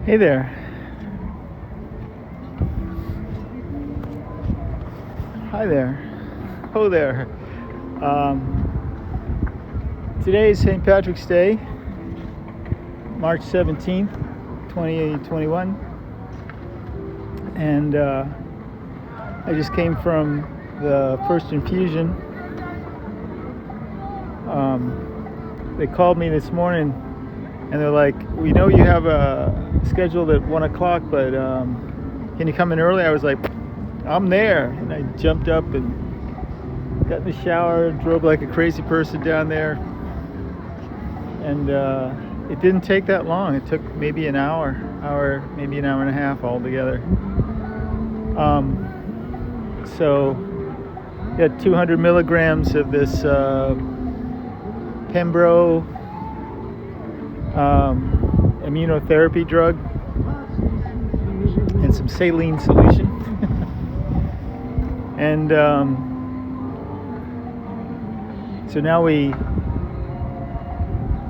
Hey there. Hi there. Ho there. Today is St. Patrick's Day, March 17th, 2021. And I just came from the first infusion. They called me this morning and they're like, we know you have a scheduled at 1 o'clock, but can you come in early? I was like, I'm there. And I jumped up and got in the shower, drove like a crazy person down there. And it didn't take that long. It took maybe an hour, maybe an hour and a half altogether. So you got 200 milligrams of this Pembro immunotherapy drug and some saline solution. And so now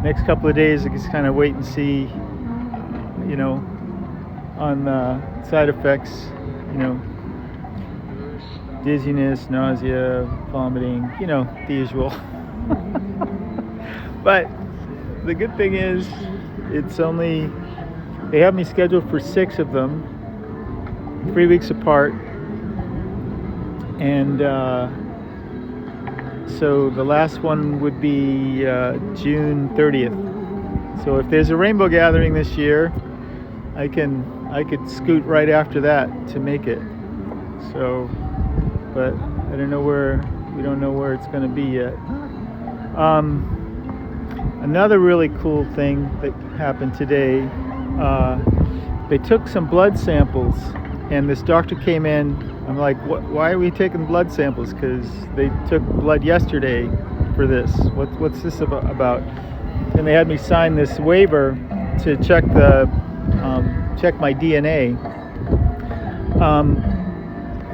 next couple of days, I just kind of wait and see, on side effects, dizziness, nausea, vomiting, the usual. But the good thing is, they have me scheduled for 6 of them, 3 weeks apart. And so the last one would be June 30th. So if there's a rainbow gathering this year, I could scoot right after that to make it. So, but we don't know where it's going to be yet. Another really cool thing that happened today, they took some blood samples, and this doctor came in. I'm like, why are we taking blood samples? Because they took blood yesterday for this. What's this about? And they had me sign this waiver to check my DNA.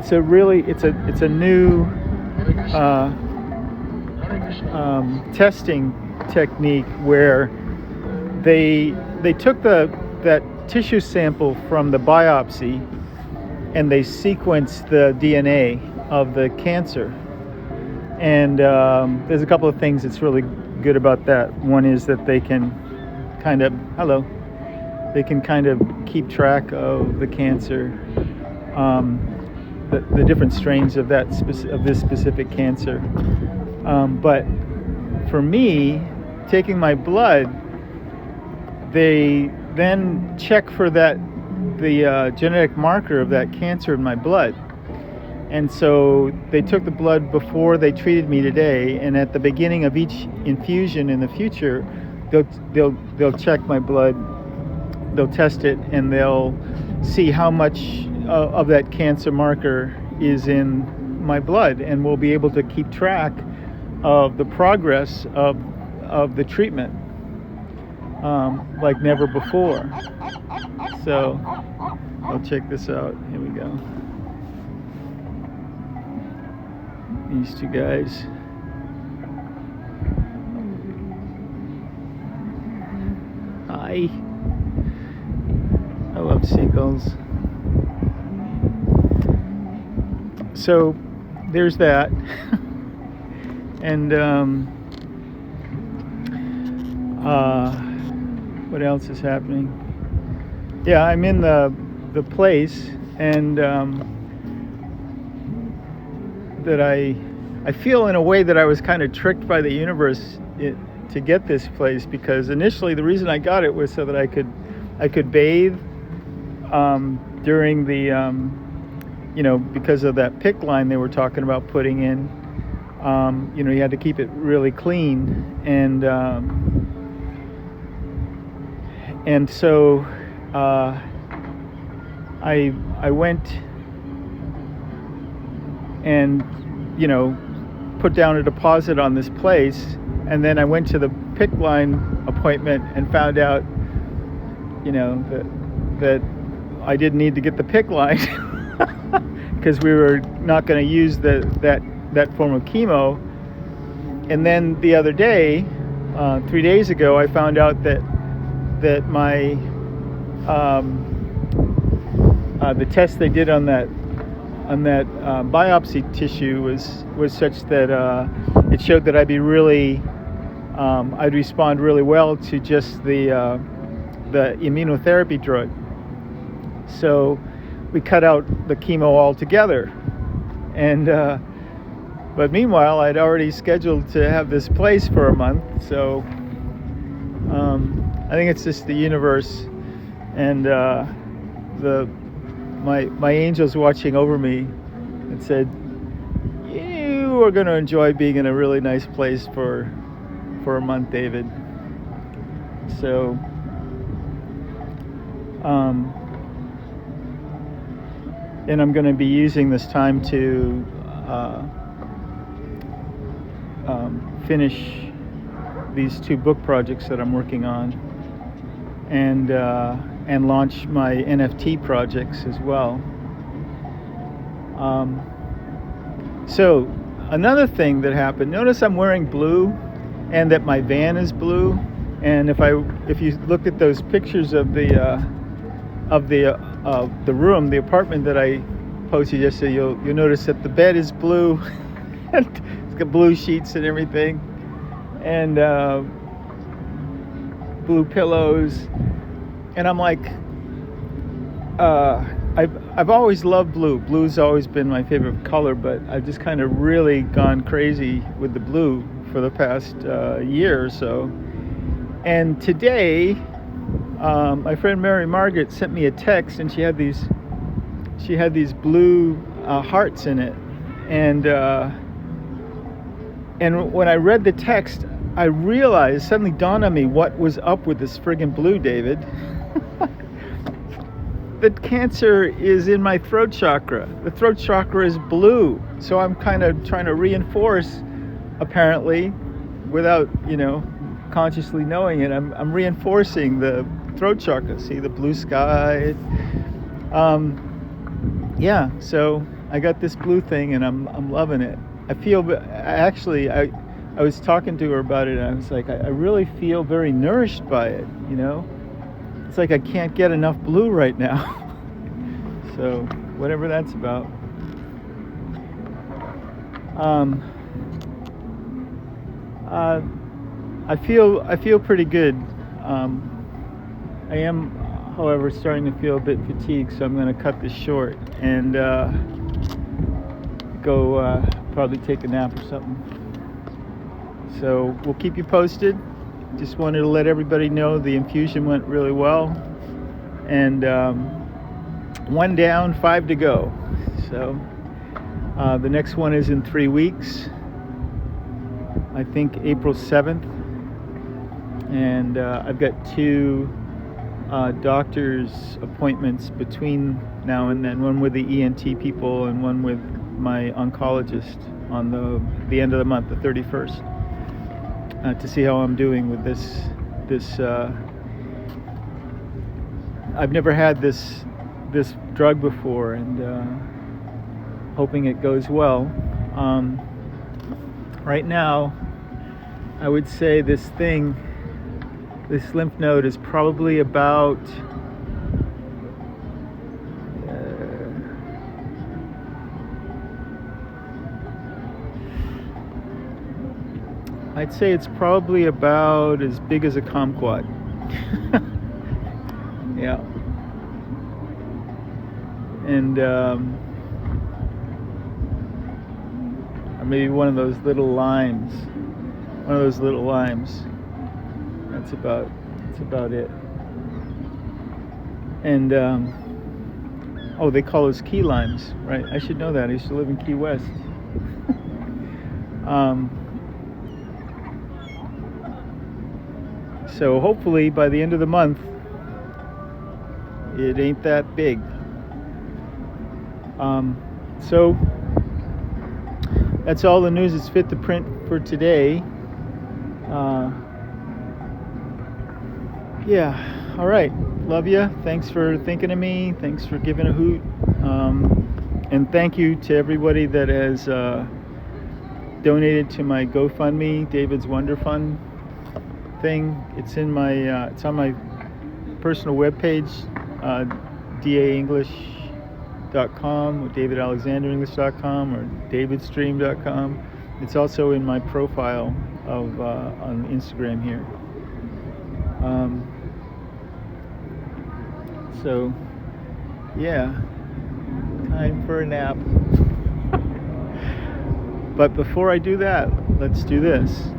It's a new testing technique where they took that tissue sample from the biopsy and they sequenced the DNA of the cancer. And there's a couple of things that's really good about that. One is that they can kind of keep track of the cancer, the different strains of this specific cancer. But for me, taking my blood, they then check for the genetic marker of that cancer in my blood. And so they took the blood before they treated me today, and at the beginning of each infusion in the future, they'll check my blood, they'll test it, and they'll see how much of that cancer marker is in my blood, and we'll be able to keep track of the progress of the treatment like never before. So I'll check this out. Here we go. These two guys. Hi. I love seagulls. So there's that. And what else is happening? Yeah, I'm in the place, and that I feel in a way that I was kind of tricked by the universe to get this place, because initially the reason I got it was so that I could bathe during the because of that PICC line they were talking about putting in. You had to keep it really clean, and so I went and put down a deposit on this place, and then I went to the PICC line appointment and found out that I didn't need to get the PICC line because we were not going to use that form of chemo. And then the other day, 3 days ago, I found out that my the test they did on that biopsy tissue was such that it showed that I'd respond really well to just the immunotherapy drug. So we cut out the chemo altogether, and but meanwhile I'd already scheduled to have this place for a month. So I think it's just the universe and my angels watching over me and said, you are going to enjoy being in a really nice place for a month, David. So and I'm going to be using this time to finish these 2 book projects that I'm working on, and launch my NFT projects as well. So another thing that happened, notice I'm wearing blue and that my van is blue. And if you look at those pictures of the room, the apartment that I posted yesterday, you'll notice that the bed is blue. It's got blue sheets and everything, and blue pillows. And I'm like, I've always loved blue. Blue's always been my favorite color, but I've just kind of really gone crazy with the blue for the past year or so. And today, my friend Mary Margaret sent me a text, and she had these blue hearts in it. And when I read the text, I realized, suddenly dawned on me, what was up with this friggin' blue, David. The cancer is in my throat chakra. The throat chakra is blue. So I'm kind of trying to reinforce, apparently, without, consciously knowing it, I'm reinforcing the throat chakra. See the blue sky? Yeah, so I got this blue thing and I'm loving it. I was talking to her about it, and I was like, I really feel very nourished by it, It's like I can't get enough blue right now. So whatever that's about. I feel pretty good. I am, however, starting to feel a bit fatigued, so I'm going to cut this short and go probably take a nap or something. So we'll keep you posted. Just wanted to let everybody know the infusion went really well, and 1 down, 5 to go. So the next one is in 3 weeks, I think April 7th, and I've got 2 doctor's appointments between now and then, one with the ENT people and one with my oncologist on the end of the month, the 31st, to see how I'm doing with this I've never had this drug before, and hoping it goes well. Right now, I would say this lymph node is probably about I'd say it's probably about as big as a kumquat. Yeah. And or maybe one of those little limes. That's about it. And they call those key limes, right? I should know that. I used to live in Key West. So hopefully by the end of the month, it ain't that big. So that's all the news that's fit to print for today. Yeah, all right. Love you. Thanks for thinking of me. Thanks for giving a hoot. And thank you to everybody that has donated to my GoFundMe, David's Wonder Fund thing. It's in my it's on my personal webpage, daenglish.com or davidalexanderenglish.com or davidstream.com. It's also in my profile of on Instagram here. So yeah, time for a nap. But before I do that, let's do this.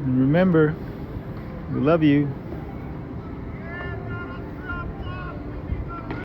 And remember, we love you.